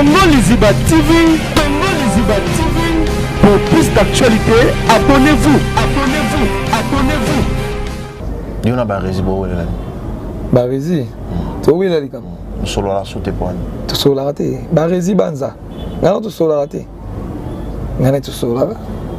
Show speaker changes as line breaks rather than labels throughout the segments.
Tongo Liziba TV, Tongo Liziba TV. Pour plus d'actualité, abonnez-vous, abonnez-vous, abonnez-vous.
Yona Barezi bo wele.
Barezi. To wele likam.
Solo la soute poane.
To solo la raté. Barezi banza. Ngana to solo la raté. Ngana to solo la.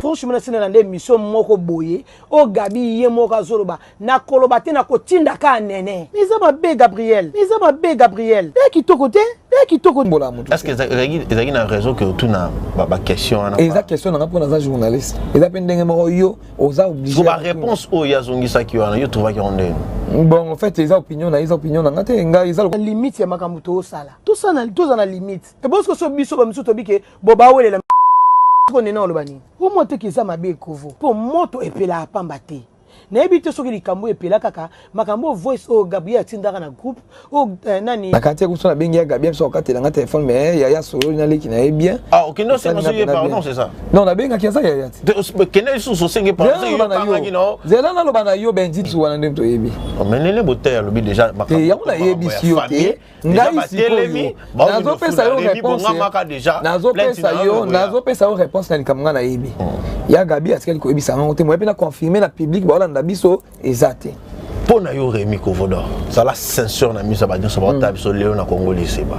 Franchement, c'est une émission moko boye. O Gabi ye moka zoroba. Na kolobate na kotinda ka nene. Mais ça m'a bé Gabriel. Mais ça m'a bé Gabriel. Dès qu'il te côté, dès qu'il te côté.
Est-ce que vous avez un réseau que tout n'a pas question?
Exact question n'a pas pour journaliste. Ils appellent des mots yo. Osa obligé.
La réponse au yazongi ça qui a yo trouva qui on est.
Bon en fait les opinions na ngate nga ils ont
limite ya makamuto sala. Tout ça na limite. Et parce que so biso ba misuto bike boba wele la on est dans le bani. Au moins que ça m'a bien couvert. Pour moto et puis la pambate. N'habite sur les cambo et puis la kaka. Makambo voice au Gabriel Tindara na groupe. Au nani.
La quartier où sont la bengia Gabriel sur quartier dans un téléphone mais yaya solo na li qui na bien.
Ah ok non c'est monsieur pardon c'est ça.
Non la benga qui ça yaya.
Kenel sous so senge par ça yo pas qui non.
Zela na lo bana yo bendit sur wana ndem to yebi.
Mais nene boter lobi déjà makambo.
Et on a yebi si yo te. Ngai si ko. Nazo pesa yo réponse. Nazo pesa yo réponse na likamanga na yebi. Ya Gabi askeli ko yebi ça on te moi pe na confirmer na public ba na biso ezate.
Pour na yo Rémi Kovodo. Ça la censure na misa ba nyonso ba tabiso Léon na Congo liseba.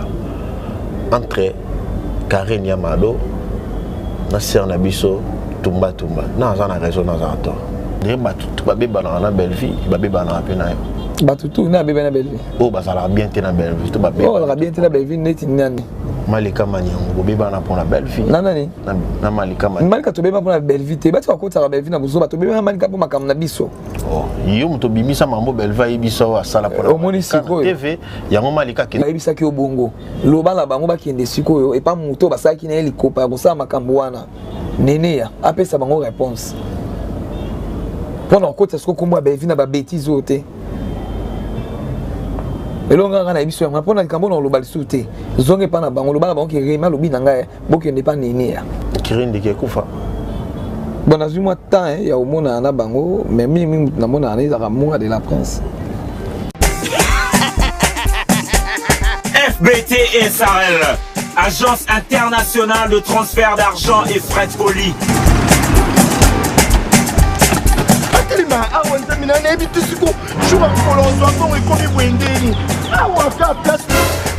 Entre Karen Yamado na ser na biso tumba. Na za na raison na za to. De ba tout ba be ba na belle vie, ba be ba na pe na yo.
Batutu na bebe na belle vie.
Oh ba ça la bien te na belle vie, to ba be.
Oh la bien te na belle vie neti nani.
Malika Manyango beba na pour la belle vie.
Nani?
Na Malika Manyango.
Malika to beba pour la belle vie. Te ba tu akota la belle vie na buzo ba to beba Malika pour makam na biso.
Oh, yo muto bimisa mambo belle vie biso asala pour la.
O moni siko
TV yango Malika ke.
Na bibisa ki obongo. Loba la bango ba kende siko yo et pas muto ba sa ki na helicoptère bo sa makambo wana. Nene ya apesa bango réponse. Pendant kota siko kombo belle vie na ba bêtise ote. Elonga ngana ebiso ya mpona likambo na loba lisute zonge pa na bango loba na bango ki rema lobi na ngai bokende pa nene ya
kirinde ke kufa
bon azui moi temps ya omona na bango mais mingi na mona ana izaka munga de la prince
FBT SARL Agence internationale de transfert d'argent et frais de colis.
Awa nzamina na ebi tisiko shuba kolonzo ngo ikomi bwendeni awa ka place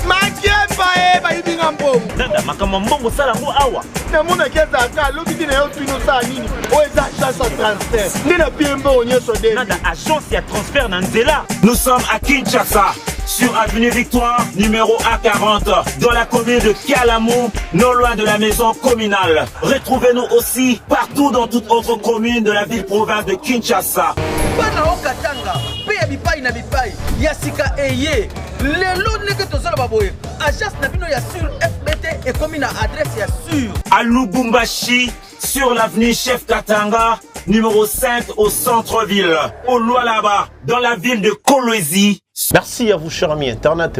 makemba ba yibinga mbongo
Nanda makama mbongo sala ngo awa
na mona keza ka lobi na yo twino sa nini o eza chance à transfert ndina piemba onyeso de
Nanda agence ya transfert na nzela. Nous sommes à Kinshasa sur avenue Victoire numéro A40 dans la commune de Kialamou, non loin de la maison communale. Retrouvez-nous aussi partout dans toute autre commune de la ville-province de Kinshasa.
Bana okatanga pe ya bipai na bipai ya sika eye lelo neke tozala baboye agence na bino ya sur FBT et commune adresse ya sur
À Lubumbashi sur l'avenue Chef Katanga numéro 5 au centre-ville, au Lualaba dans la ville de Kolwezi.
Merci à vous, chers amis internet.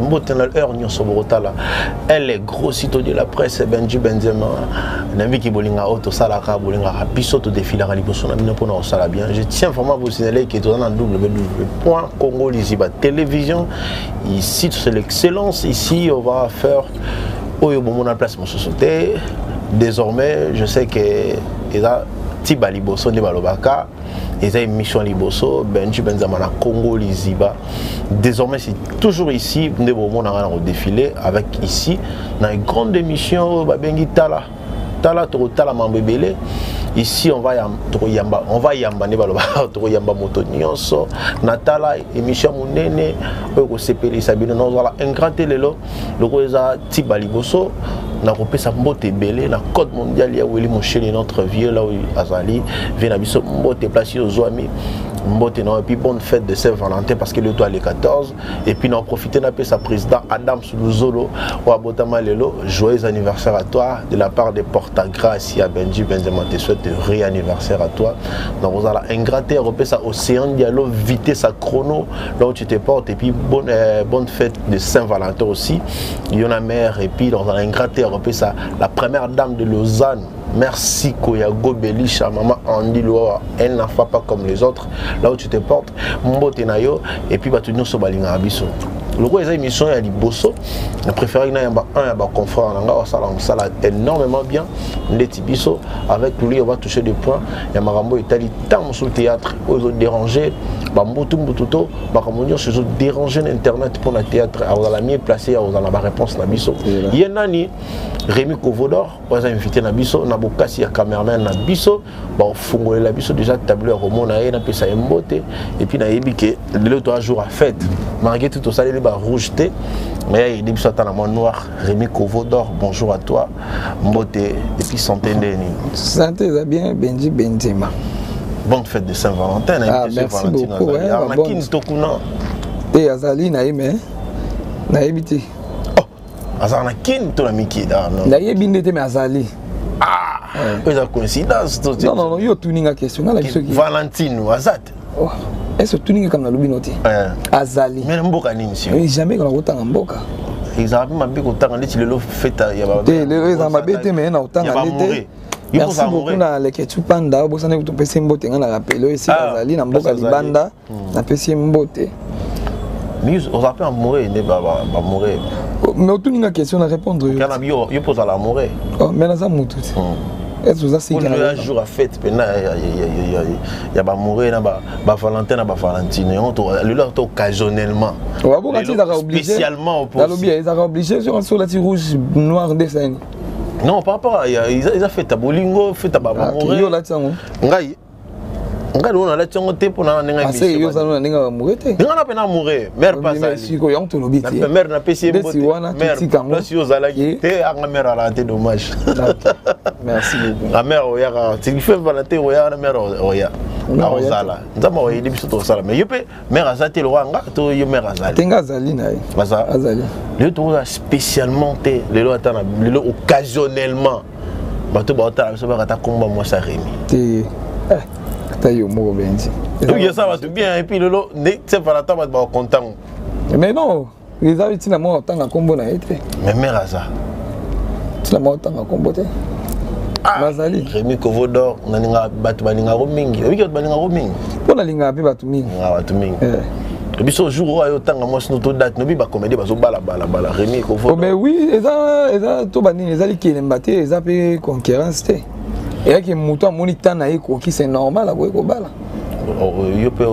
Elle est gros site de la presse. Benji Benzema. Naviki Bolinga Auto Salaka Bolinga Rapiso to défiler à l'Iboson. Je tiens vraiment à vous signaler qu'il est dans www.congolisiba télévision. Ici, c'est l'excellence. Ici, on va faire Oyobomo place mon société. Désormais, je sais que Tiba Liboso de Balobaka. Et ça, émission Liboso, Benji Benzema na Congo Liziba. Désormais, c'est toujours ici. Nous avons défilé avec ici dans une grande émission. Bengi Tala, Tala Mambébélé. Ici, on va yamba moto nyonso. Natala émission munene. On s'appelle Sabine. Nous avons un grand télélo. Le roi Tiba Liboso. Na kopesa mbote belé na code mondial ya weli mon chéri notre vieux là où azali vient na biso mbote place yo zoami mbote na et puis bonne fête de Saint-Valentin parce que le toit les 14 et puis on profiter na sa président Adam Suluzolo wa botama lelo joyeux anniversaire à toi de la part de Porta-Grâce à Benji Benzema te souhaite réanniversaire à toi donc vous allez ingrater repesa océan dialogue vite sa chrono là où tu te portes et puis bonne fête de Saint-Valentin aussi il y en a mère et puis dans un ingrater repesa la première dame de Lausanne. Merci Koyago Belisha, maman Andy Loa, elle n'a pas comme les autres. Là où tu te portes, Mbote Nayo, et puis tu nous sobalinga abiso. Le quoi, les émissions, il y a des bosso. Je préfère qu'il y ait un confrère. Ça l'a énormément bien. Avec lui, on va toucher des points. Il y a Marambo Italie, tant sur le théâtre. Ils ont dérangé. Bambotou, Mboututo, Bakamonio, ils ont dérangé l'internet pour le théâtre. Ils ont mieux placé, ils ont la réponse. Il y a Nani, Rémi Kovodor, ils ont invité Nabiso, Nabokasi, caméraman Nabiso. Bon, Fungo et Nabiso, déjà tableur au monde, il a fait ça beauté. Et puis, il a dit que le 3 jours à fête. Malgré tout ça, il est rouge. Mais il est à la noir. Rémi Kovodor, bonjour à toi. Mbote, et puis santé Ndeni.
Santé, ça bien, Benji Benzema.
Bonne fête de Saint-Valentin.
Merci beaucoup. Et Azali, Naïme, Naïbiti.
Oh, Azali, Naïm, tu l'as mis qui là?
Naïbinde, mais Azali.
Ah, c'est une coïncidence.
Non, il y a tout une question.
Valentine ou Azat.
Est-ce que tu n'es comme dans le binoti? Azali.
Mais Mboka ni monsieur.
Jamais qu'on a autant en Mboka.
Ils ont ma bête autant en été le fait il y a pas.
Les ont ma bête mais non autant en été. Merci beaucoup na les ketchup panda. Vous savez que tu peux se mboter on a rappelé ici Azali na Mboka libanda na pesi mboter.
Mais on appelle à mourir ne va mourir.
Mais tu n'as question à répondre.
Il pose à la mourir.
Oh mais là ça moutou. Est-ce que ça
c'est un jour à fête il y a ba mourir na Valentin na Valentine on le occasionnellement
spécialement pour ils ont obligé sur la rouge noir dessin
non par rapport ils a fait à bolingo fait à ba mourir ngai on a la tiongo te pour na nga
mission yo ça na nga mourir te
nga na pena mourir mère pas ça
si ko yong to lobi te
mère na pesi mbote mère si ozala te anga mère ala te dommage
merci beaucoup
la mère oya tu fais Valentin oya na mère oya na ozala nzama oya di biso to sala mais yope mère azate le wanga to yo mère azali
tenga azali na azali
le to spécialement te le lo atana le lo occasionnellement bato ba otala biso ba ta komba moi ça Rémi
te tayo mo benji
oui ça va tout bien et puis le lo c'est pas la table ba content
mais non les habits na mo tanga kombo na été
mais mère aza
tu mo tanga kombo te Mazali
Rémi Kovodor naninga batu baninga romingi oui que baninga romingi
pona linga pe batu mingi
batu mingi biso jour oyo tanga mo sino to date no bi ba comédie bazo bala Rémi Kovodor
mais oui eza to bani ezali kelemba te eza pe concurrence te et que mouton monita na eko qui c'est normal ko bala
yo pe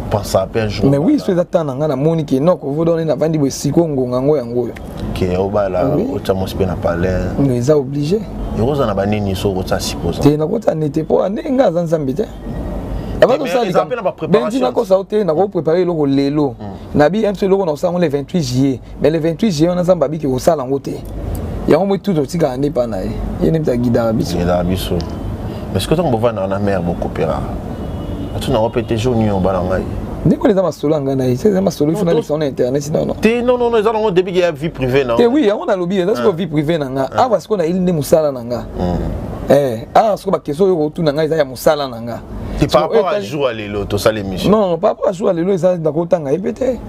penser à un jour
mais oui c'est ça na ngana moniki no Kovodor na vandi bo siko ngonga ngo yango
que au bala au chamo spe na palais
mais ils ont obligé
yoza na banini so ko ta supposé
te na ko ta nete po nga za nzambi te avant tout ça benji na ko sauter na ko préparer loko lelo na bi MC loko na sango le 28 juillet mais le 28 juillet on a nzamba bi ki ko sala ngote ya mo tout tika ande pa na ye ne ta guida biso
mais ce que tu vas na mère beaucoup pera tu na répéter journée au balangai
Niko les amasolo ngana c'est amasolo il faut aller sur internet non
non ils ont début de vie privée non
oui on a lobby est-ce que vie privée nanga ah parce qu'on a il ne musala nanga parce que ba question yo tout nanga ya musala nanga
tu par rapport à jouer à l'élo to ça l'émission
non par rapport à jouer à l'élo ça d'accord tanga epete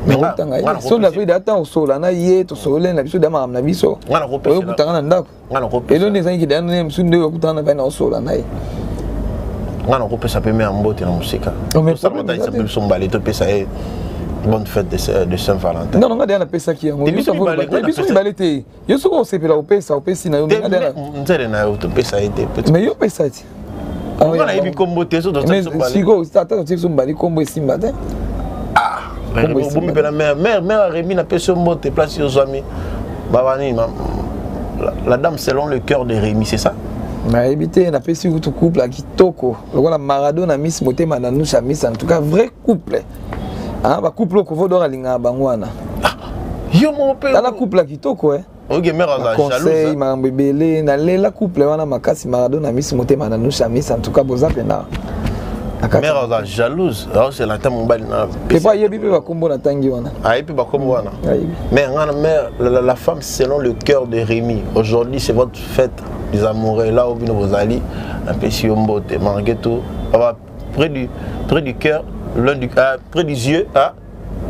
mais tanga so na fait d'attendre sola na ye to sola na biso dama na biso
ngana ko pesa
kutanga na ndako elo ne zangi dana ne msunde yo kutanga na sola na
ngana ko pesa pe me ambote na musika ça monta ça peut sombali to pesa bonne fête de Saint-Valentin
non ngada na pesa ki yango biso balete yo soko sepela o pesa na yo ngada
nzere na yo to pesa ete
mais yo pesa ti
ngana yebi kombo te so to sombali
siko tata to sombali kombo esimba te
bomi pe la mère Rémi na pesa mbote place yo zami babani la dame selon le cœur de Rémi c'est ça
mais éviter na pesi tout couple à kitoko lokola Maradona Miss Motema na Nusha Miss en tout cas vrai couple ah ba couple Kovodor alinga bangwana
yo mon père
la couple à kitoko
OK mère aza jalouse
conseil ma bébélé na lela couple wana makasi Maradona Miss Motema na Nusha Miss en tout cas boza pena
mère aza jalouse alors c'est la tamo mbali na
et pas yebi pe ba kombo na tangi wana
ah yebi ba kombo wana mais ngana mère la femme selon le cœur de Rémi aujourd'hui c'est votre fête les amoureux là où vous allez un peu si on botte malgré tout près du cœur l'un du près des yeux ah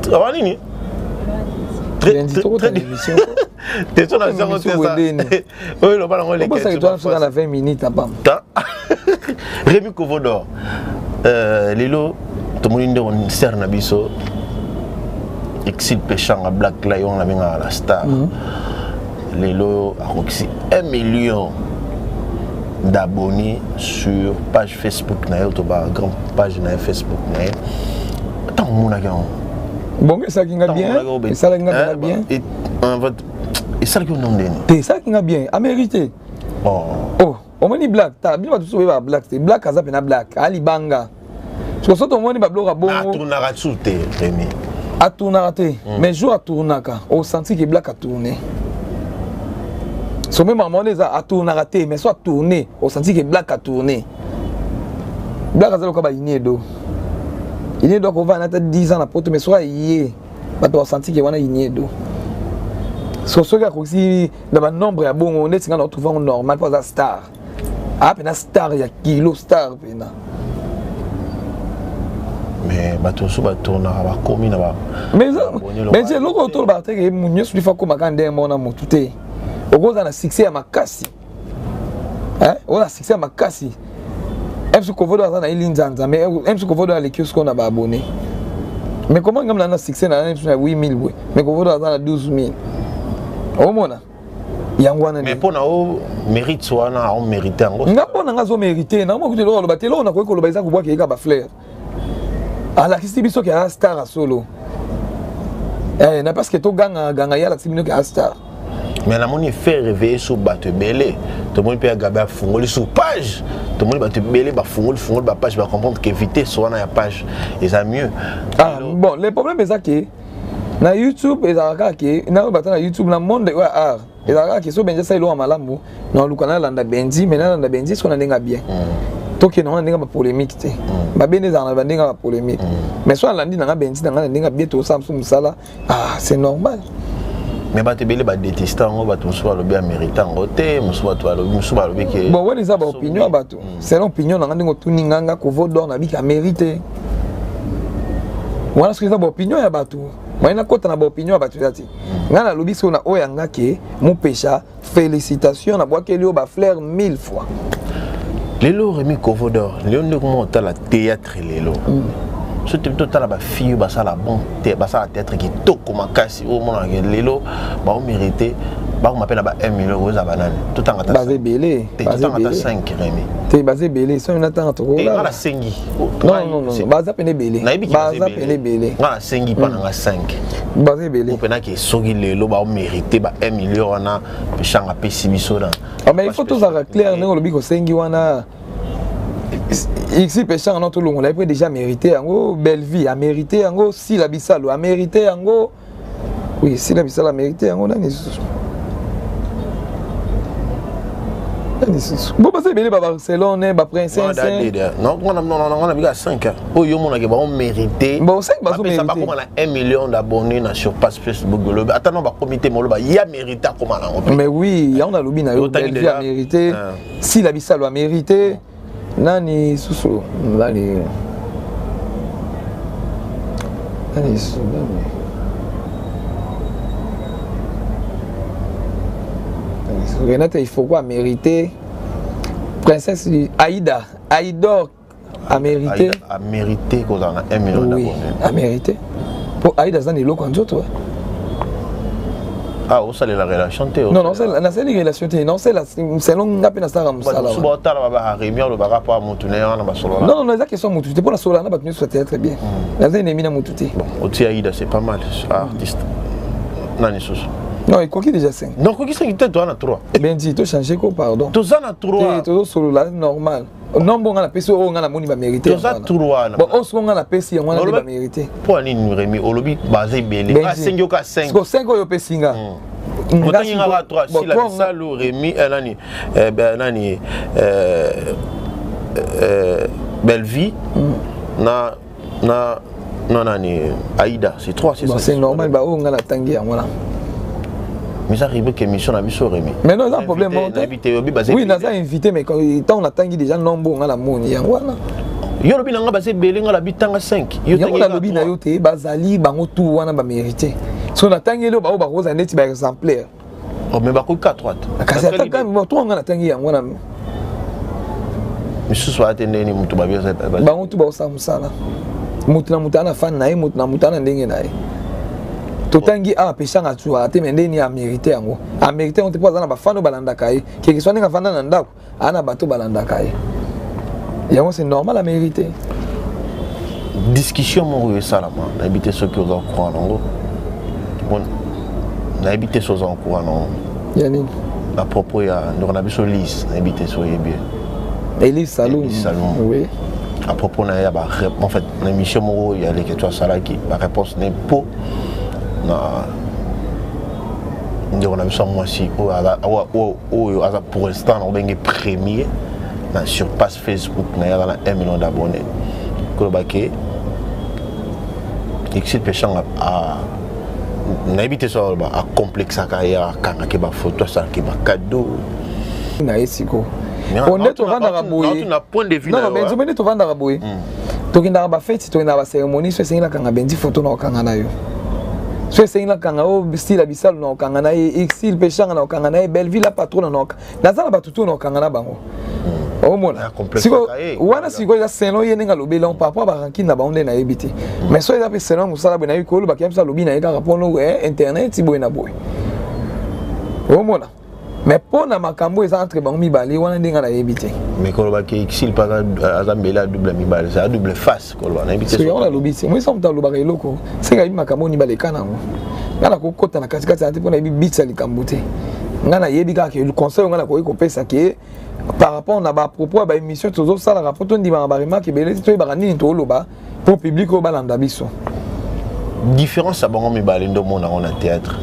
avant nini très d'émission t'es sur la zone ça oui le ballon les
ça que toi sur la 20 minutes à bam
Rémi Kovodor lelo to monde on sert na biso Exit Péchanga Black Lion la star. Lelo a reçu 1 million d'abonnés sur page Facebook na grande page na Facebook na tant mon agent.
Bon, ça qui va bien. Ça qui va bien.
Et ça qui va bien.
C'est ça qui va bien. À mériter. Oh, on m'a dit black. T'as bien tout sauver black. C'est black azap na black. Ali banga. Je pense que tout le monde va bloquer bon.
À tourner à sauter, Rémi.
À tourner à terre. Mais jour à tourner ka. Au senti que black a tourné. So même à mon à tourner à terre, mais soit tourner. Au senti que black a tourné. Black azap ko ba iniedo. Iniedo ko va na 10 ans na poto, mais soit yé. Ba to senti que wana iniedo. So ce gars aussi dans un nombre ya bon on est singa on trouve normal pas star. Ah pena star ya kilo star pena.
Mais bato so batona ba komi na ba.
Mais c'est loko to ba te ke munyo su fa ko makande mona motute. Ogoza na succès ya makasi. On a succès ya makasi. MC Kovodo na ilinzanza mais MC Kovodo a l'équipe qu'on a ba abonné. Mais comment ngam na succès na 8000 we. Mais Kovodo na 12000. Au mona. Yangwana
mais pour na o mérite soit na on mérite ngo.
Ngapo na ngazo mérite na mo kutelo lo batelo na ko lo baisa ko bwa ke ka ba fleur. ala kisi biso ke a star a solo na parce que to ganga ya la simino ke a star
mais la moni fait réveiller sur bateau belé tout le monde peut gaber fongoli sur page tout le monde bateau belé ba fongoli ba page va comprendre qu'éviter soit na page et ça mieux
bon le problème est ça que na YouTube et ça que na bateau na YouTube na monde ouais art et ça que so benja ça ilo malamu na lukana landa benzi mais na landa benzi so na ndenga bien toke na ndenga ba polémique te ba bene za na ndenga ba polémique mais so landi na benzi na ndenga bien to Samsung sala c'est normal.
Mais bah tu bah détester en gros bah tu sois le bien méritant côté soit toi le soit le que
bon ouais les a opinion bah tout c'est l'opinion na ndengo tout ninganga ko vodo na bi ka mériter voilà ce que ça opinion ya bato moi na kota na opinion ba tout ça ngana lobi so na oyanga ke mon pécha félicitations na bois que lui ba fleur 1000 fois
lelo Rémi Kovodor léon de comment ta la théâtre lelo ce type total la fille ba ça la bon ba ça théâtre qui toko makasi au monde lelo ba on mériter ba on m'appelle ba 1 million euros à banane tout en attendant
basé belé
basé 5 Rémi
t'es basé belé so na attend to
là la sengi
non basé pené belé basé pené belé
na sengi pa na 5
basé belé
on pena que sogi lelo ba on mériter ba 1 million na pechanga pesi biso na
mais il faut tout ça clair ne lobi ko sengi wana ici péchant non tout le monde a déjà mérité en gros belle vie a mérité en gros si la bisalo a mérité en gros oui si la bisalo a mérité en gros bon parce que bien ba Barcelone ba princesse
non on a bien 5 oh yo mon que ba mérité
bon 5 ba mérité
ça pas comme on a 1 million d'abonnés sur page Facebook attends non ba comité mo ba ya mérité comme on
mais oui on a lobi na yo belle vie a mérité si la bisalo a mérité nani susu nani Renata il faut quoi mériter princesse Aïda Aïdor a mérité
qu'on a 1 million d'abonnés
a mérité pour Aïda ça n'est pas quand toi
ah où ça la relation
non c'est la relation non c'est long ngapi na sala musala
suba tala ba Rémi le ba rapport mutune na ba solo
non ça question mutute pour la solo na ba tenu soit très bien la zone emi na mutute
bon oti Aïda c'est pas mal artiste nani sus
non il coquille déjà 5
non coquille 5 toi na 3
ben dit to changer quoi pardon
to za na 3
to solo la normal non bon na pesi o ngana moni ba mériter
to za 3
bon o so ngana pesi ngana ba mériter
pour ni Rémi olobi basé belé a 5 yo ka 5
parce que 5 yo pesinga
autant il y a 3 si la salo Rémi nani nani belle vie na nani Aïda c'est 3 c'est ça
c'est normal ba o ngana tangi ya ngana
mais ça arrive que mission na biso Rémi
mais non ça problème oui na ça invité mais quand on a tangi déjà nombo ngana moni ya ngana
yo lobi nanga basé belé ngala bitanga 5
yo tangi na lobi na yo te bazali bango tout wana ba mériter so na tangi lo ba o ba rosa neti ba exemplaire
oh mais ba ko 4 droite
kasi ataka mo to ngana tangi ya ngana
misu so atende ni mutu ba biasa
bango tout ba osa musala mutu na mutana fan na ye mutu na mutana ndenge na ye totangi a peshanga tu ate mende ni a mérité yango a mérité on te pose na ba fano balanda kai ke soit nga fana na ndako ana bato balanda kai yango c'est normal à mériter
discussion mo salama na habité ceux qui ont croire nango bon na habité ceux en croire non
yani
à propos ya on a biso liste na habité so yebie
Elise Salom oui
à propos na ya ba en fait na mission mo ya les que toi sala qui la réponse n'est pas na on a besoin moi si pour l'instant on est premier sur page Facebook na ya 1 million d'abonnés ko ba ke exit pêchant à n'habiter sur à complexe à carrière quand ke ba photo ça ke ba cadeau
na esiko on est au vendre raboyer
na point de vue
non mais tu me dis au vendre raboyer to kinda ba fête to kinda ba cérémonie so c'est na kanga bendi photo na kanga na yo so c'est na kanga o style abisal na kanga na exil pêchant na kanga na belle ville patron na na za ba tutu na kanga na bango o mona siko wana siko ya seno ye nga lobela on papa ba ranki na ba onde na ebiti mais so ya pe seno musala be na ko lo ba kemsa lobi na ka rapono internet ti boy na boy o mona mais pour na makambo eza entre bango mibale wana ndinga na ebiti
mais ko lo ba ke exil pas azambela double mibale c'est double face ko lo na ebiti
so on lobi moi ça mta lo ba eloko c'est ga makambo ni bale kana ngo ngana ko kota na katikati ante pona ebitsa likambote ngana yebi ka ke le conseil ngana ko pesa ke par rapport à propos à l'émission toujours ça la rapport on dit ba remarque belé to ba nini to loba pour public au balanda biso
différence à bango mibale ndo mona on a théâtre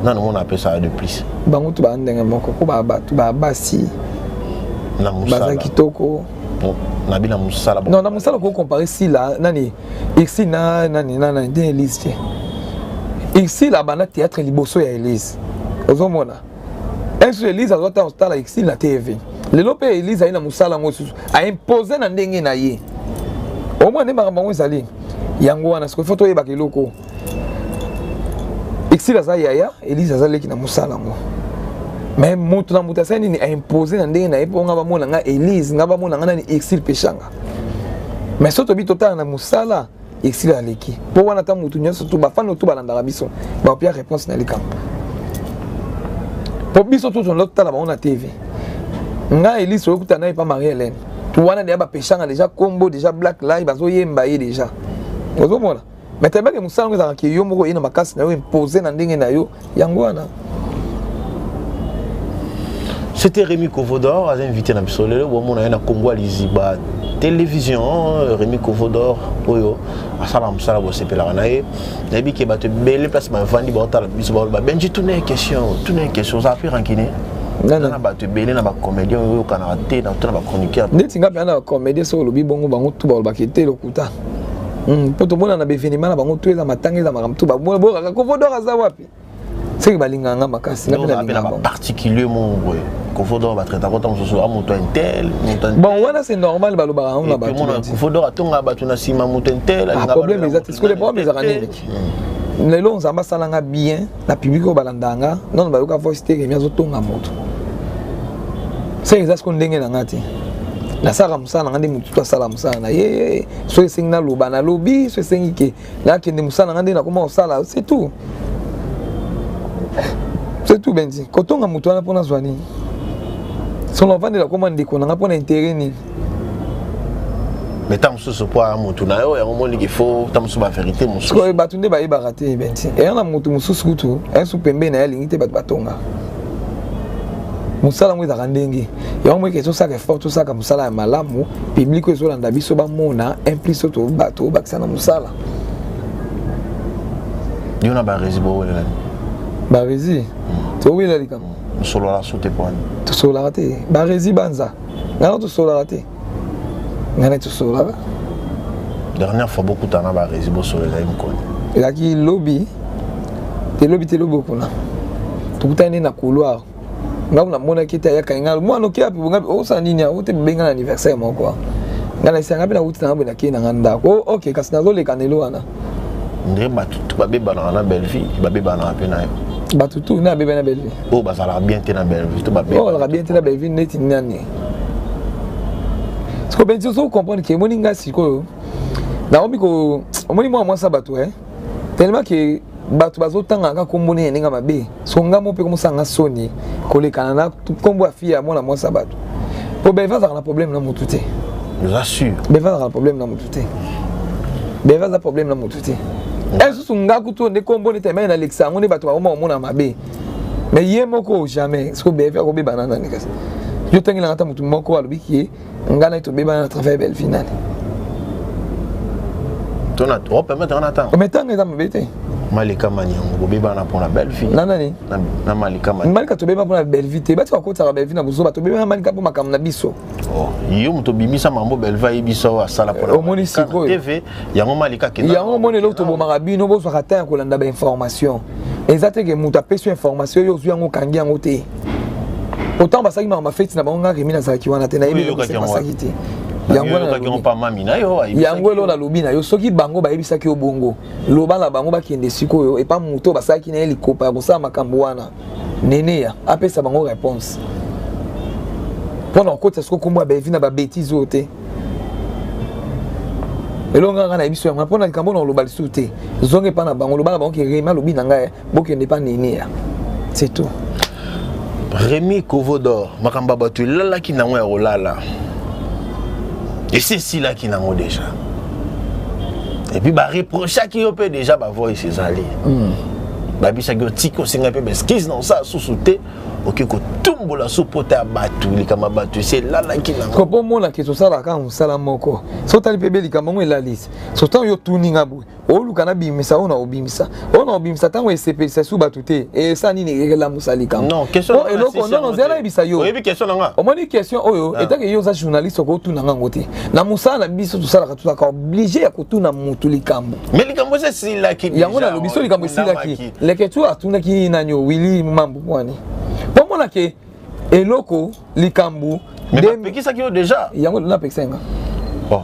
non on appelle ça de plus
bango to ba ndenga moko ko ba basi
na musala
ba kitoko
na bina musala
non na musala ko comparer si là nani ici na nani na des listes ici là bana théâtre liboso ya Elise ozomona est-ce Elise a doit installer ici la TV le lope Elise a ina musala ngosusu a imposer na ndenge na ye au moins ne makambo ezali yango wana siko photo yeba kiloko ici la za yaya Elise azali ki na musala ngo mais mutu na mutu sani ni a imposer na ndenge na ye po nga ba mona nga Elise nga ba mona nga ni exil peshanga mais soto bi total na musala exil aleki po wana ta mutu nyonso to ba fano to balanda biso ba pia réponse na likam po biso to ton l'autre la ba on a TV nga Elise okuta na pas Marie Hélène tu wana déjà ba peshanga déjà combo déjà black live bazo yemba ye déjà ozo mona mais tellement que musala ngeza ki yo moko ina makasi na yo imposer na ndenge na yo yango wana.
C'était Rémi Kovodor a invité na bisolelo bo mona na Congo aliziba télévision Rémi Kovodor oyo asala musala bo sepela na ye na bi ke ba te belle place ma vandi ba otala biso ba benji tout une question ça fait rankine non ba te belle na ba comédien oyo kana te na to na ba chroniqueur
ndeti ngapi na comédien so lobi bongo bango tu ba kete lokuta poto mona na bevenima na bango tu eza matanga eza makam tu ba bo ka Kovodor aza wapi c'est balinganga makasi na
pena particulièrement Kovodor va traiter comme ça sur moto intel
bon voilà c'est normal balobara on a battu
Kovodor atonga batu na sima moto intel
problème les artistes que les problèmes les araniques les longs amba salanga bien la public au balandanga non ba yoka voice te kemia zotonga moto c'est exact ce qu'on ndenge na ngati la sala musana ngandi mutu to sala musana ye so singna loba na lobby so singike la kende musana ngandi na comment sala c'est tout Benji. Quand on a mouton pour la soigner, son enfant de la commande qu'on a pour l'intérêt ni.
Mais tant que ce point à mouton, il y a un moment qu'il faut tant que la vérité mon.
Ce que batunde ba ibaraté Benji. Et on a mouton sous tout, un sous pembe na limite bat batonga. Musala mwe za kandengi. Ya mwe ke ça que fort tout ça comme musala malamu, public ko zo landa biso ba mona implice to bato bakisana musala.
Yona ba résibo wala.
Barezi to wila likam
solo la soute point
to solo raté barezi banza ngana to solo raté ngana to solo
dernière fois beaucoup tana barezi bo solo la imko
ila ki lobby te lobby kuna to kutane na couloir ngam na mona kita ya kainga mo no kia pi ngapi o sa nini o te benga na anniversaire mo quoi ngana isanga bi na uti na ngabena kina nganda ko okay kasina zo le kanelo wana
ndé batu babeba na Belleville babeba na pena yo
batu tout na beba na Belleville
oh bazala bien te na Belleville to babeba
oh la bien te na Belleville neti nani ce que ben tu comprendre que moninga siko na omi ko omoni moi ça batu tellement que bato bazotanga ka kombo ne ninga mabe songa mo pe komosanga soni kolekana na kombo afia mona mwasa bato po beva za na problème na mutu te
je vous assure
beva za na problème na mutu te beva za problème na mutu te ezo sunga kuto ne kombo ne teme na lexa ngone bato ba mona mabe mais ye moko jamais ce que beva ko be banana ne kasi yo tangi la ngata mutu moko alobiki ngana to be banana travers belle finale
ton a trop permettre en attend
mais tant que ça me bête
Malika Maniango bobeba na pour la belle fille
nanani
na Malika Maniango
Malika to beba pour la belle vie ba tu ko ta belle vie na buzo ba to beba Malika pour makam na biso
oh yo muto bimisa mambo belle vie biso asala pour
la moni siko
TV yango Malika ke
yango moni lo to bomaka bino bo so kata ko landa ba information ezate ke muto apesi information yo zu yango kangi yango te autant basaki ma fête na bango ngaki mina saki wana te na yebi ko basaki te yango na lobi na yo soki bango bayebisaki yo bongo loba na bango bakende sikoyo epa moto basaki na helikopa kosala makambo wana nene ya apesa bango réponse mpona okota siko kombo baevi na babétise oyo te elonganga na yebiso yango mpona likambo na oloba lisusu te zonge epa na bango loba na bango ke Rémi alobi na ngai bokende epa nene ya c'est tout.
Rémi Kovodor makambo bato elalaki nango ya kolala. Et c'est si là qui n'a pas déjà. Et puis bah reprocher qui peut déjà bah voir ses alliés. Bah puis ça que tiko c'est un peu mesquise dans ça sous-souté. OK que tombe la sous-poté à battu les kama battu c'est là qui n'a.
Ko bon mon la que ça la quand sala moko. So tali pebe li kama la liste. So tant yo tuninga bu. O lu kana bimisa ona obimisa. Ona obimisa tango SCP c'est sous batute et ça ni ne la musali kama.
Non, question
non zela ibisa yo.
Oui, question nga.
O moni question oyo eta ke yo za journaliste ko tunanga ngote. Na musala biso to sala ka tout ka obligé ya kutuna mutu likambo.
Mais likambo c'est si là qui.
Yango na lobiso likambo si là qui. Leke tu atuna ki nanyo Willy mambo kwani. Pomona ke eloko likambo
mais qui ça qui déjà.
Yango na peksenga.
Oh.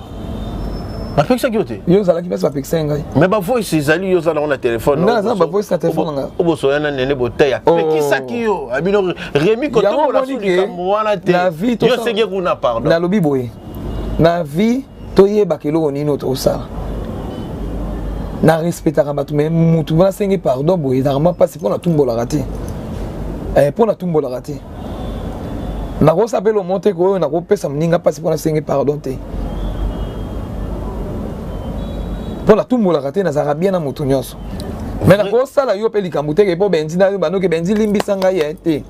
Avec ça qui était.
Yo zala ki pesa peksenga.
Mais ba voice ces alliés yo zala on a téléphone.
Non, ça ba voice na téléphone nga.
Obo so yana nene botaya. Mais qui ça qui yo? Abino Rémi ko to la likambo wana te. Yo senge kuna pardon.
Na lobi boye. Na vie toyeba keloko nino to sala. Na respectera batu mais mutu na senge pardon boye darama pas pour na tumbola raté. Pour na tumbola raté. Na ko sabelo monte ko na ko pesa mninga pas pour na senge pardon te. Pour la tumbola raté na zara bien na mutu nyonso. Mais na ko sala yo pe likambo te ke po benzi na yo banoke benzi limbisa nga ye te.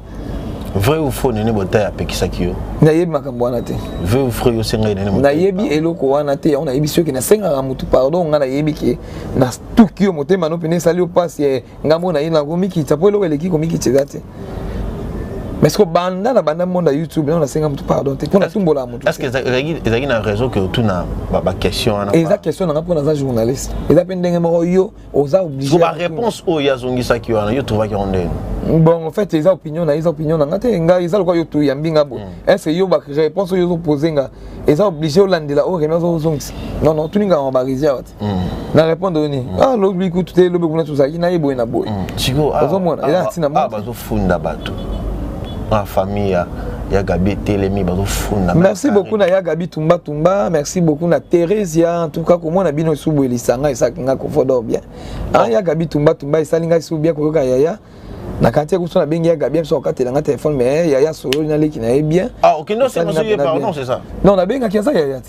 Vrai ou faux nene botaya pe kisaki yo.
Na yebi makambo wana te.
Vrai ou faux yo senga nene
na yebi eloko wana te on a yebi soki na senga mutu pardon nga na yebi ke na stuki yo motema no pene sali o passe ngambo na ina komiki tapo eloko eleki komiki tsegate. Mais ce que banda na banda monde YouTube on a senga mutu pardon te pour na tumbola mutu.
Est-ce que ezaki na raison que tout na ba question na.
Eza question na pour na journaliste. Eza pendenge mo yo oza obligé.
Ba réponse o ya zongi saki wana yo trouva ki onde.
Bon en fait eza opinion na ngate nga eza lokwa yo tu yambinga bo. Est-ce yo ba réponse yo poser nga eza obligé olandela o Rémi zo zongi. Non tuninga on ba rizia wat. Na répondre ni. Ah lo bi ku tuté lo be kuna tuzaki na yebo na boy.
Siko
ah. Ozomona eza tina mo.
Ah bazo funda bato. La famille ya Gabi Telemi bazo funda.
Merci beaucoup na ya Gabi Tumba, merci beaucoup na Thérèsia en tout cas comment na bino subu elisanga esakinga ko fodo bien. Ah ya Gabi Tumba esalinga subu bien ko yaya. Na kantia ko sona bengi ya Gabi so katelanga téléphone mais yaya solo na leki na bien.
Ah OK non c'est monsieur pardon c'est ça.
Non na benga kiasa yaya.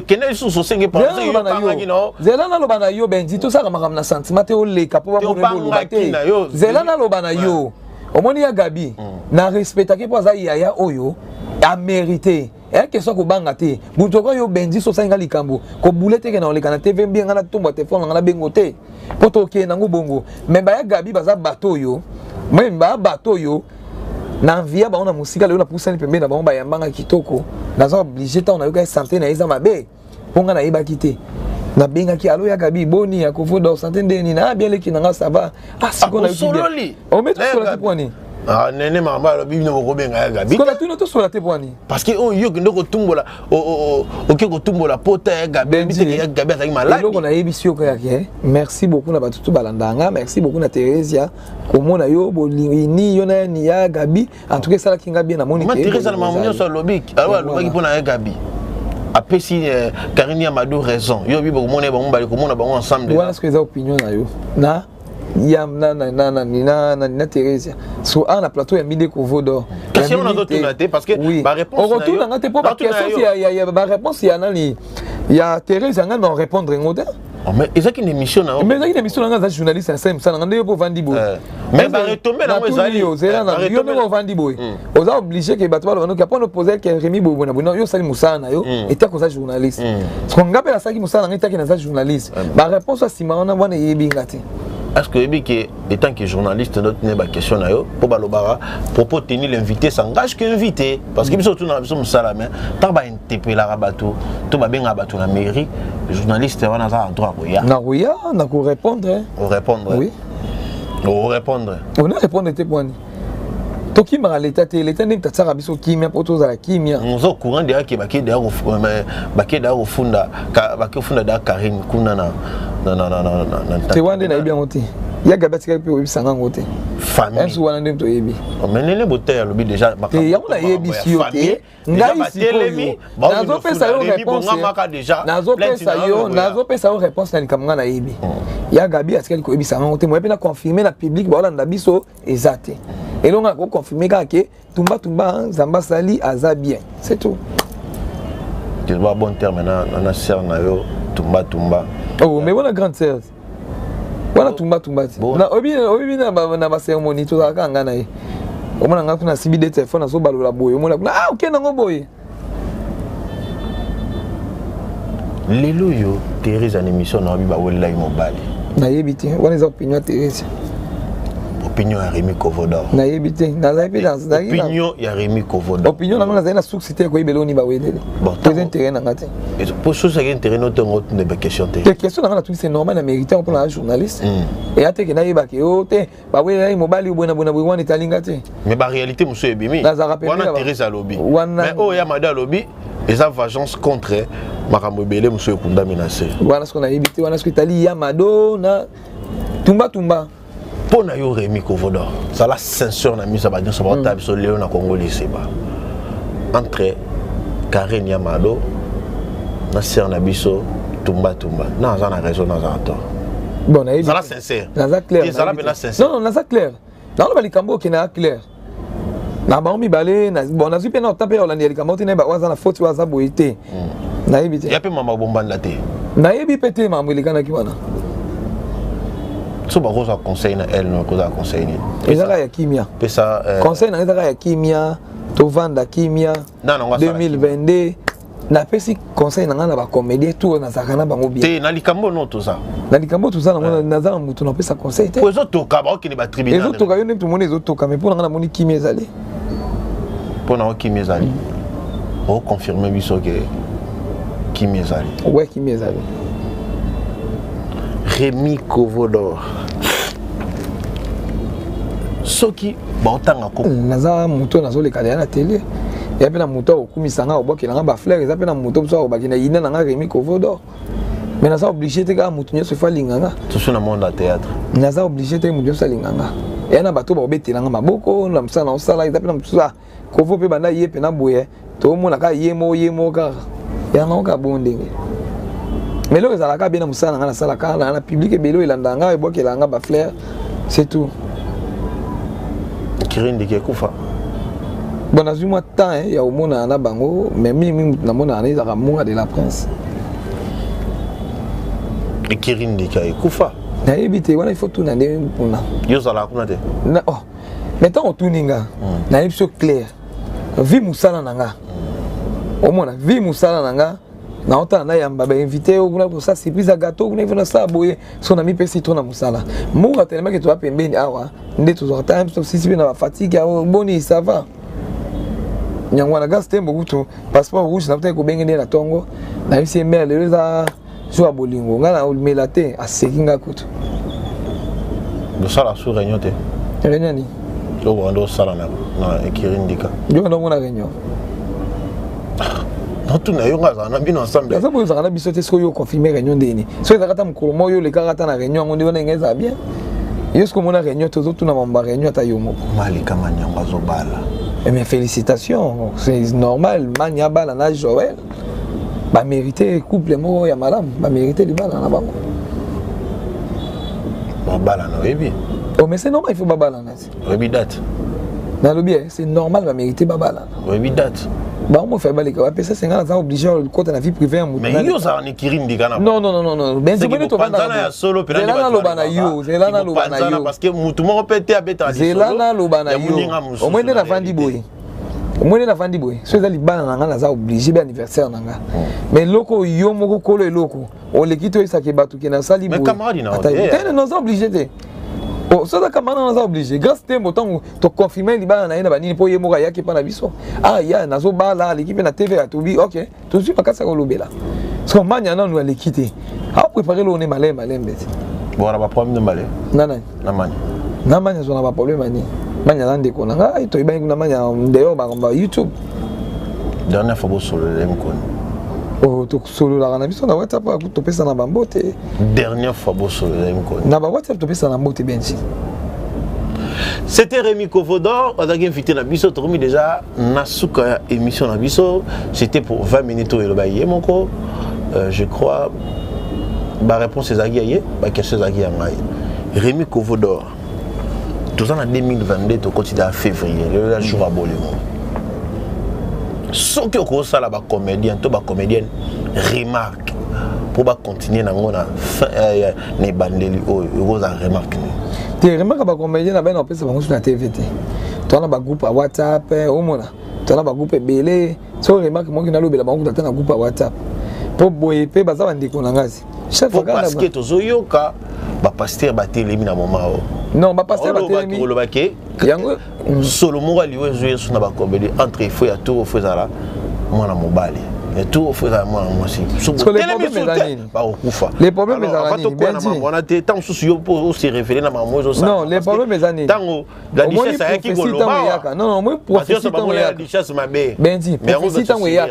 Kene sous so senge pardon yo pangaki no.
Zela na loba na yo benzi to saka makam na sentiment te o leka po ba mo loba te. Zela na loba na yo. Omoni ya Gabi na respectaki po za yaya oyo a mérité et que soit ko banga te buto ko yo benzi so sanga likambo ko boulette ke na oleka na TV bien ngana tomba téléphone ngana bengo te poto ke nango bongo memba ya Gabi baza bato yo memba bato yo na via ba ona musika leo na pusani pembe na ba ba yambanga kitoko na za obligé ta ona yo ka santé na iza mabe ponga na yeba kité na benga ki alo ya Gabi boni ya ko fodo santé ndeni na bien leki na ça va ah siko na
yo
on met tout sur la poignée.
Ah nene mamba lo bibi no ko benga ya Gabi.
Parce que tu n'as sur la poignée.
Parce que oh yo ndoko tumbola OK ko tumbola pota ya Gabi biteke ya Gabi azaki malade.
Loko na yebi ko ya ke. Merci beaucoup na batutu balandanga, merci beaucoup na Thérèsia. Komona yo bolini yo na ni ya Gabi en tout cas ça la kinga bien na moni ke.
Ma Thérèsia na mamunyo so lobik. Alors lobaki pona ya Gabi. Après si Karine Amadou raison yo bi beaucoup monde ba bali komona bango ensemble.
Voilà ce que les opinions na yo na ya na Thérèse sur un plateau ya midi Kovo d'or
question on a d'autres noté parce que
ma réponse on retourne dans tes propres questions il y a ma réponse il y a nani il y a Thérèse nga non répondre ngoda
mais ils ont une émission là
mais ils ont une émission là journaliste ça ça nga pour vendre boy
mais va retomber dans ezali
na yo no vendre boy on a obligé que bato ba no kapona poser que Rémi Bobo na yo sali musana yo était comme ça journaliste ce qu'on appelle ça qui musana nga était que journaliste ma réponse à Simon on a bonne yebingati.
Est-ce que étant que journaliste notre n'est question na yo pour balobara propos tenir l'invité s'engage que invité parce que surtout dans la salame tant ba interpeller bateau to ba benga bateau na mairie journaliste wana za droit koya
na ko répondre
oui on répondre
on a répondre tes points toki mara l'état n'est pas ça biso kimia poto za kimia
nous au courant de que bakeda au funda da Karine kuna na
te wande na bien oti ya gabati ka pe obisanga ngote
famille
ensu wana ndem to yebi
menene bote ya lobi déjà
makamba ya kuna yebi si ote ngai si nazo pesa yo réponse nazo pesa yo réponse na likamanga na yebi ya gabi atikali ko ebisanga ngote mo epena confirmer na public ba olanda biso ezate elonga ko confirmer ka ke tumba zamba sali aza bien c'est tout
tu vois bon terme na sœur na yo tumba
oh mais voilà grande sœur voilà tumba na obi na ba cérémonie to ka ngana ye o mona ngaka na sibi de téléphone so balola boye o mona ok nango boye
lelo yo Thérèse en émission na bi ba wela mobile
na yebiti wana za opinion Thérèse
opinion ya Rémi Kovo d'or
na yebiti na la évidence
opinion ya Rémi Kovo d'or
opinion na na succès ko ibeloni ba welele très intérêt na ngate
et pour chose qui intérêt notre de question te
question na tout c'est normal na mérité pour la journaliste et ate que na yeba ke ote ba welele mobali bona wana italinga te
mais ba réalité monsieur ebimi wana Thérèse à lobby mais oh ya mada lobby et ça vengeance contre makambo belé monsieur kunda menacé
wana ce qu'on a évité wana ce que tali ya madona tumba
pour na yo Rémi Kovo d'or ça la censure na mise ba dire ça ba tabi so Léon na Congolais c'est ba entre Karine Yamado na sœur na biso tumba na za na raison na za tort
bon na
ça la sincère
ça clair
ça la bien sincère
non ça clair dans le balikambo qui na clair na ba mi balé na bon na zupe na taper Hollande likambo ti na ba waza na faute waza boité na yebite
ya pe mama bombanda te
na yebi pété mambo likana ki wana
so ba rosa conseil na elle no rosa conseil ni
ezaka ya kimia
pesa
conseil na ezaka ya kimia to vanda kimia 2022 na pesi conseil na ngana ba comédie tout na zakana bango bien
te na likambo no to ça
na za mutu na pesa conseil te
pozo to ka ba okini ba tribunal
ezo to ka yo ndem moni ezo to ka mais pour ngana moni kimia ezali
pour na kimia ezali o confirmer biso que kimia ezali
ouais kimia ezali
Rémi Kovo d'or soki baotanga ko
naza muto nazoleka na télé ya pe na muto okumisanga obokelanga ba fleur eza pe na muto so obakina yina nanga Rémi Kovo d'or mais naza obligé te ka mutu nyoso fa linganga
tout na monde à théâtre
naza obligé te mutu sa linganga ya na bato ba obetelanga maboko na msana osala eza pe na mutu sa Kovo pe banda ye pe na boye to mona ka yemo ka ya na ka bondenge mais là ça la ka bien musana na sala ka na public belo ilandanga ebokelanga ba fleur c'est tout
kirindi ke kufa
bon azui moi temps ya omona na bango mais mimi na mona na izaka munga de la prince
et kirindi ke kufa
na ebité wana il faut tout na ndé pona
yo sala kuna te
na oh maintenant otuninga na ebso clair vi musana nanga omona vi musana nanga na ota na yamba ba invité ou kuna ça surprise à gâteau kuna ifuna ça boye so na mi pesi to na musala munga tellement que tu vas pembeni awa ndé toujours time so si na fatigue boni ça va nyangwana gas tembo kutu passeport rouge na peut-être ko bengene na tongo na isi mère le za so abolingo ngana ulmelate asekinga kutu
de ça la sous réunion te
réunion ni
yo wando sala na ekirindika
yo ndo na réunion
non tout na yo ngaza na bino ensemble
ça peut ça na biso te so yo confirmer réunion ndeni so ezaka ta mukolo moyo le karata na réunion ngondi wana ngeza bien yo ce que mona réunion to tout na mamba réunion ta yo moko
mali kama nyamba zo bala
mais félicitations c'est normal manya bala na Joël ba mériter couple mo ya madame ba mériter li bala na bango
balana oui.
Oh mais c'est normal il faut balana.
Oui date.
Na lobby c'est normal va mériter balana.
Oui date.
Bah on fait balé quoi ça c'est quand obligé le côté la vie privée en
mais yo ça on écrit ndikana.
Non. Ben c'est bonito va
na solo pe na
na lobana yo, zelana lobana yo
parce que tout le monde peut être abeta solo.
Zelana lobana yo. Au moins na vandi boy. Au moins na vandi boy. So za libana nanga na za obligé be anniversaire nanga. Mais loko yo moko kolo loko. On le quitte ça ke batu ke na sali boy.
Mais camarade na.
Non ça obligé te. Oh, ça camarade na obligé. Grâce tempo tant to confirmer libana na ina bani po ye moka yaki pa na biso. Ah ya nazo bala l'équipe na TV à Tobi. OK. Tout de suite pas ça ko lobela. Parce que manya na nous aller quitter. A préparer le on malin bête.
Bon, on a pas problème de malin.
Non.
Na manya.
Na manya on a pas problème mani. Manya nande ko na ai to iba na manya ndeo ba YouTube.
Dernière fois solo le mkoni.
Oh to solo la na biso na WhatsApp to pesa na bambote.
Dernière fois solo le mkoni.
Na ba WhatsApp to pesa na mbote benji.
C'était Rémi Kovodor, on a invité na biso, on a mis déjà Nasuka émission na biso, c'était pour 20 minutes au Elobaye moko. Je crois ma réponse est Zagiaye, ma question est Zagiaye. Rémi Kovodor. Tout ça en 2022, tu continues à février, le jour à Bolémo. Ce que vous avez là, comédien, tu comédienne, remarque pour continuer dans la fin des bandeli, vous avez remarqué.
Tu remarques que comédien, on peut se voir sur la TV. Tu as un groupe à WhatsApp, tu as un groupe belé. Tu remarques que moi qui n'ai pas un groupe à WhatsApp. Pour boyer, pour baser un déconnangasi.
Parce que tu as yoka, ba pasteur ba télémi na moment.
Non, ba pasteur ba télémi.
On le baké. Solo mora liwe jouer sur na ba comédie entre feu ya tout feu ça là. Moi na mobali. Et tout feu ça moi aussi.
Les problèmes mes amis.
On a des temps sous yo pour se révéler na maman ça.
Non, les problèmes mes amis.
Tango la richesse a qui goloba.
Non, moi prophétie tango ya
richesse mabe.
Benji, prophétie tango ya.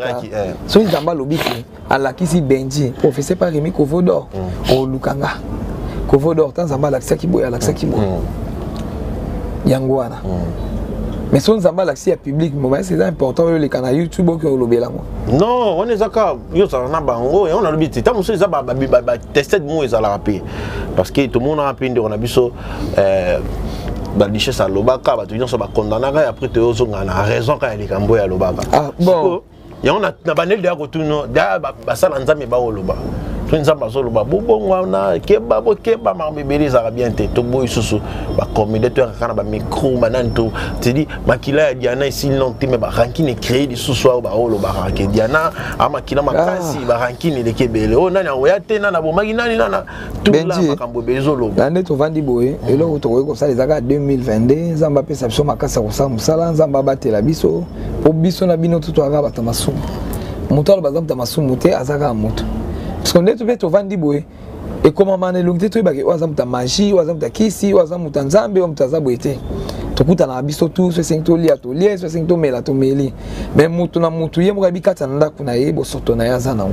So nzamba lobiki ala kisi Benji, prophétie par Rémi Kovodor. O Lukanga. Kovodor tant nzamba l'accès qui boya l'accès qui boya. Yangwana. Mais si on a l'accès public, c'est important les canaux YouTube qui ont lobé là.
Non, on est d'accord. Yo ça na bango et on a le but. Tant que ça va tester de mots et ça la rappeler. Parce que tout le monde a rappelé on a biso la richesse à lobaka, ba tout ça va condamner et après tu as raison quand il cambo ya lobaka.
Ah bon.
Et on a banel de retour da ba ça nzambe ba loba. Nzamba zoloba bobongo na keba bo keba mabebeli za bien te to boy susu ba comédiateur kana ba micro mananto te dit makila ya Diana ici non te me ba rankine créer di susu ba oloba ranke Diana amakila makasi ba rankine le kebele o nani oya te na bo maginani nana tout la makambo bezoloba
nane to vandi boye elo to ko ça les aga 2022 nzamba pesa biso makasa ko sa musala nzamba batela biso po biso na bino to aga batamasu mutalo bazam tamasumu te azaka moto. Parce qu'on est tout fait au Vandiboé. Et comment on est l'ungté, tu es au Azam ta magie, au Azam ta kisi, au Azam ta nzambe, au Mutazaboité. Tu coûtes à la biso tout, ce 5 to lia to lié, ce 5 to mela to meli. Mais Mutuna Mutuye, moi, bikata nda kunaye, bo sotona yazana.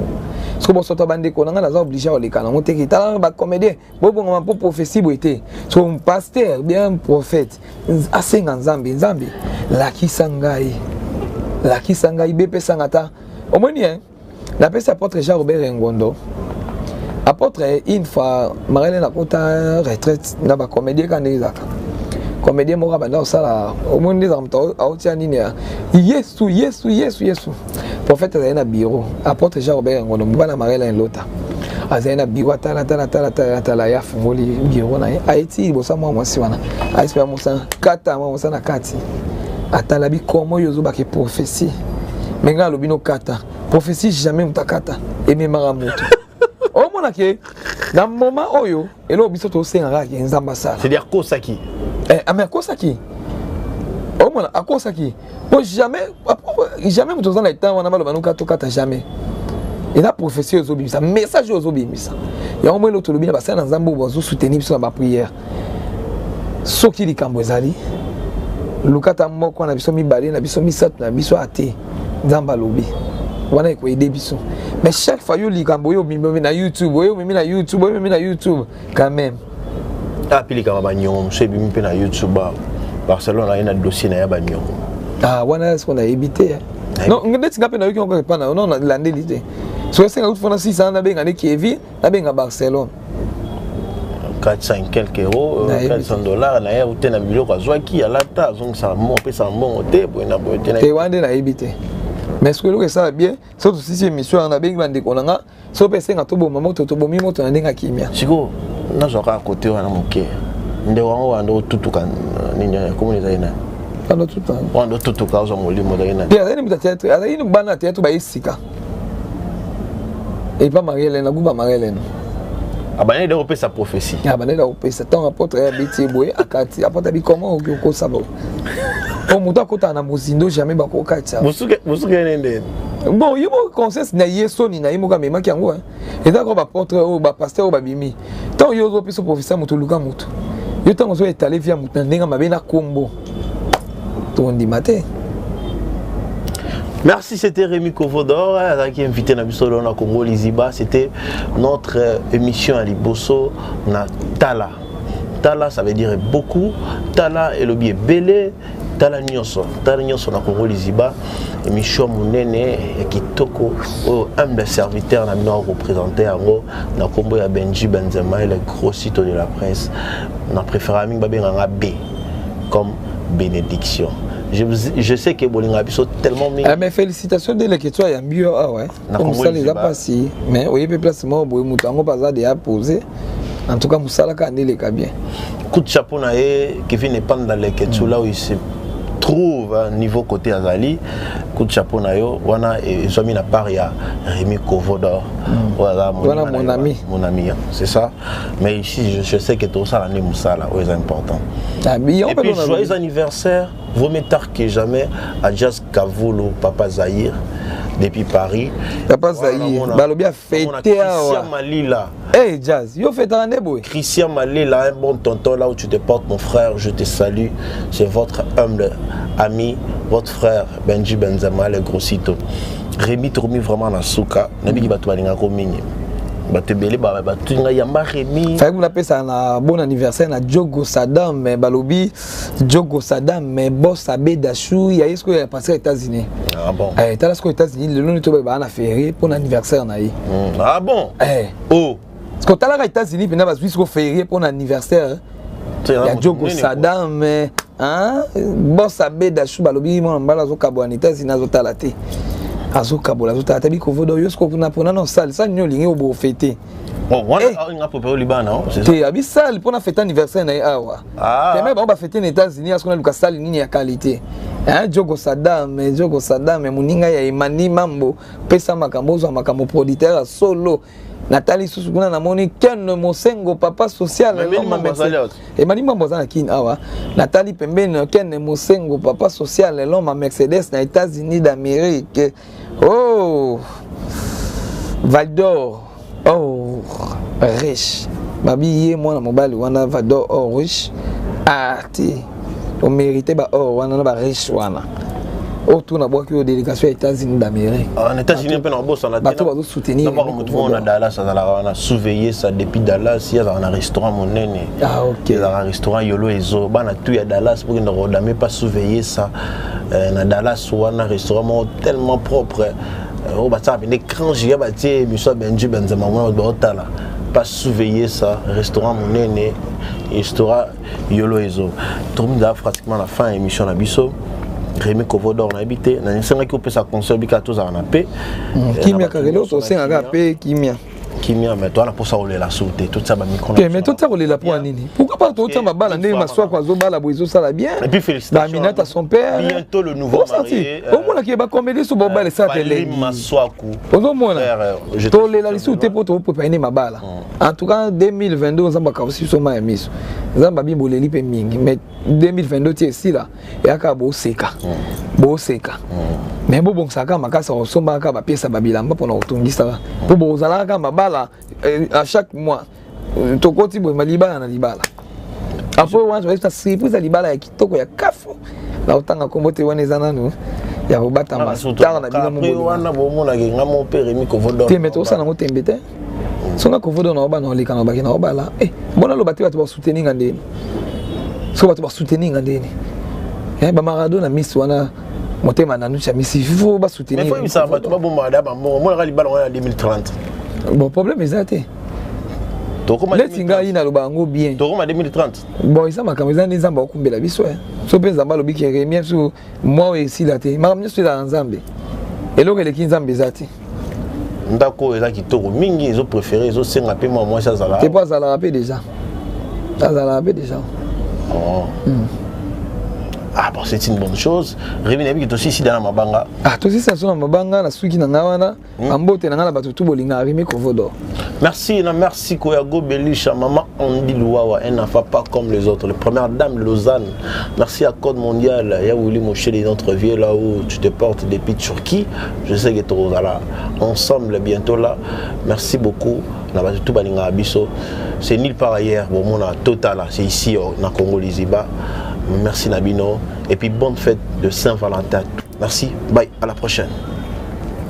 Parce que bo sotona bande konanga, n'a obligé à les canons, t'es qui t'a un comédien, bon, on pour prophétie boité. So, un pasteur, bien un prophète, assez nzambe, nzambe, la kisangai, BP sangata. Au moins, l'appelle apôtre Jean-Robert Ngondo. Apôtre, une fois, Marlène a une retraite dans la comédie quand il a comédie mora banda sala au moins des amto autia ninia yesu prophète a un bureau apôtre Jean-Robert Ngondo mbana Marlène lota azena biwa tala ya fungoli bureau na Haïti bosa moi siwana aispa musa kata moi musa na kati atala bi komo yozo ba ke prophétie menga lobino kata prophétie jamais mutakata et même maramoto au mona ke dans moment oyo elo biso to senga ki nzamba sala
c'est-à-dire kosaki
mais kosaki au mona akosaki bon jamais mutoza na temps wana baloba nuka to kata jamais et la prophétie aux obimisa message aux obimisa ya au moins l'autre lobina ba sala nzambo bozo soutenir biso na ba prière soki likambo ezali lukata moko na biso mibale na biso misatu na biso ate nzamba lobi wana ko aider biso mais chaque fois yo likambo yo mimi na YouTube quand même
apili kama banyo c'est bimi pe na YouTube Barcelone a un dossier na ya banyo
wana est-ce qu'on a évité non ngeti ngape na yo ko pa na non la ndélité so c'est ngati fona 600 na benga ne Kevin na benga Barcelone
400 quelques euros, 400 dollars, na ou tena biloko azwaki alata donc ça mon pe ça bon te boina boite na.
Te wande na ebité. Mais ce que le ça bien, surtout si c'est émission on a bien bande konanga, so pese nga to bo mama to bomi moto na ndenga kimia.
Siko na zoka côté wana moke. Nde wango wando tutuka nini comme les aina.
Pano tutuka.
Wando tutuka zo molimo daina.
Bien, ça ni théâtre, ala ni bana théâtre ba isika. Et pas Marie-Hélène, la gouba Marie-Hélène.
Abane de repé sa prophétie.
Abane de repé sa ton apôtre habité boy akati apôtre abi comment ko sabo. O muta kota na muzindo jamais ba ko katia.
Musuke nende.
Bon, il y a un conscience na yeso ni na imoga mema kiango hein. Et d'accord ba apôtre ou ba pasteur ou ba bimi. Tant yo zo piso professeur mutu luka mutu. Yo tant zo étalé via mutu ndenga mabe na kombo. Tout ndi matin.
Merci, c'était Rémi Kovodor qui est invité dans le Congo Liziba. C'était notre émission à Liboso na Tala. Tala, ça veut dire beaucoup. Tala est le biais belé. Tala Nyonso. Tala Nyonso na Congo Liziba. Émission Mounene Kitoko, humble serviteur na mino représenté en na Combo ya Benji Benzema, le gros site de la presse. On a préféré Aming Babenganga B comme bénédiction. Je sais que Bolinga Bisso tellement mis.
Mais félicitations de l'écriture à Yambio, ah ouais. Comme ça les a passés. Mais oui, le placement, Boy Moutango pas déjà posé. En tout cas, Moussala Kandé est bien.
Coup de chapeau qui vient de prendre dans l'écriture là où il se trouve niveau côté Azali. Coup de chapeau nayo, wana et j'ai mis la part ya Rémi Kovodor. Voilà
mon ami.
Mon ami, c'est ça. Mais ici, je sais que tout ça l'année Moussala, c'est important. Et puis joyeux anniversaire. Vaut mieux tard que jamais à Jazz Kavolo, Papa Zahir, depuis Paris.
Papa Zahir, Balobia fêté
Christian Malila.
Hey Jazz, yo fête un boy.
Christian Malila, un bon tonton là où tu te portes, mon frère, je te salue. C'est votre humble ami, votre frère Benji Benzema, le grossito. Rémi Tourmi vraiment dans Souka. Nabi qui va tout aller en communion.
Vous appelez ça un bon anniversaire na Diogo Saddam, mais Balobi, Diogo Saddam, mais Boss Abe Dachou, il y a ce qu'il a passé aux États-Unis.
Ah bon?
Eh, t'as ce qu'aux États-Unis, le long de tout a férié pour l'anniversaire naï.
Ah bon?
Eh.
Oh.
Parce que t'as là aux États-Unis, puis n'a pas férié pour l'anniversaire. Il y a Diogo Saddam, mais hein, Boss Abe Dachou, Balobi, mon balazo kabo en États-Unis, azota la té. Azoka bola zota tabi ko vodo yosko kuna pona non sale ça nyo lingi obo fêter.
Bon, on a popé au Liban non, c'est ça.
Te abi sale pona fêter anniversaire na awa. Ah. Te même on va fêter aux États-Unis parce qu'on a le sale nini ya qualité. Hein Diogo Saddam muninga ya Imani Mambo pesa makambo zo makambo producteur solo. Nathalie Susukuna na moni Ken Mosengo papa social Emani Mambo za kin awa. Nathalie Pembeni Ken Mosengo papa social l'homme Mercedes na États-Unis d'Amérique. Oh, Val d'Or, oh, riche. Babi, moi, na mobile, wana Val d'Or, oh, riche. Ah, on méritait, bah, oh, wana, bah, riche, wana. Oh, tout n'a pas que délégation aux États-Unis d'Amérique.
En États-Unis, un peu dans le boss, on a
soutenir.
D'abord, on a Dallas, on a surveillé ça depuis Dallas. Il y a un restaurant, mon nez.
Ah, ok.
Il y a un restaurant, Yolo et Zo. On a tout à Dallas pour qu'on ne pas surveiller ça. Dans Dallas, on a un restaurant tellement propre. On a un écran géant, monsieur Benji Benzema, on a pas surveiller ça. Restaurant, mon nez, restaurant, Yolo et Zo. Tout le monde a pratiquement la fin de l'émission à Bisso. Rémi Kovodor on a habité, on a fait sa console à tous en paix.
Kimia Kagelo, c'est un paix Kimia.
Kimia, mais toi, pour ça, on est la sauté, tout ça,
mais tout ça, on est là pour Nini. Pourquoi pas tout ça, ma balle, on est ma soie, quoi, Zoba, la boiseau, ça va bien.
Et puis, félicitations.
Aminat à son père.
Bientôt, le nouveau marié.
Au moins, qui va comédie sur Boba, et ça, télé. Au moins, je te l'ai la liste pour te préparer ma balle. En tout cas, 2022, on va aussi sur ma mise. Zambabi Boleli Peming, mais 2022, tu es ici là, et à Cabo Seka. Bo Seka. Mais bon, ça, quand ma casse, on s'en va à pièce à Babilamba pour nous retourner ça. Pour Bozala, quand ma balle, à chaque mois, tu continues à Libala na Libala. Après, on va faire surprise à Libala qui toko ya kafo. Là, autant à combattre on les ananou. Il y a rebattre en masse. Car on a bien mon bon.
On a bon na genga mon père Rémi Kovodor.
Tu mets tout ça dans mon tembete. Songa Kovodor na oba na olika na obaki na oba là. Eh, bona lo bati ba soutenir ngandeni. So ba soutenir ngandeni. Eh ba Maradona miss wana motema na nucha miss il faut ba soutenir.
Mais faut ça ba tu ba bon madame moi la Libala en 2030.
Bon problème est ça. letinga ina loba ngo bien
tokoma 2030
bon isa makambo eza nzamba okumbela biso so pe nzamba lobi ki remien so moi esila te makambo nyonso eza nzambe eloko eleki nzambe eza te
ndako eza kitoko mingi ezo préféré ezo senga pe moi ça zala
te pas zala pe déjà
Ah bon, c'est une bonne chose. Rémi qui est aussi ici dans la Mabanga.
Ah, toi aussi, c'est dans la Mabanga, la suite qui n'a pas Ambote n'a pas tout bolinga Rémi Kovodo.
Merci, merci Koyago Belisha, maman Andy Louawa, elle n'a pas comme les autres. La première dame de Lausanne. Merci à Code Mondial, Yaouli Mouché, les entreviers là où tu te portes depuis Turquie. Je sais que tu es là ensemble bientôt là. Merci beaucoup. C'est nulle part ailleurs. Bon, mon total, c'est ici, au Congo Liziba. Merci Nabino. Et puis bonne fête de Saint-Valentin. Merci. Bye. À la prochaine.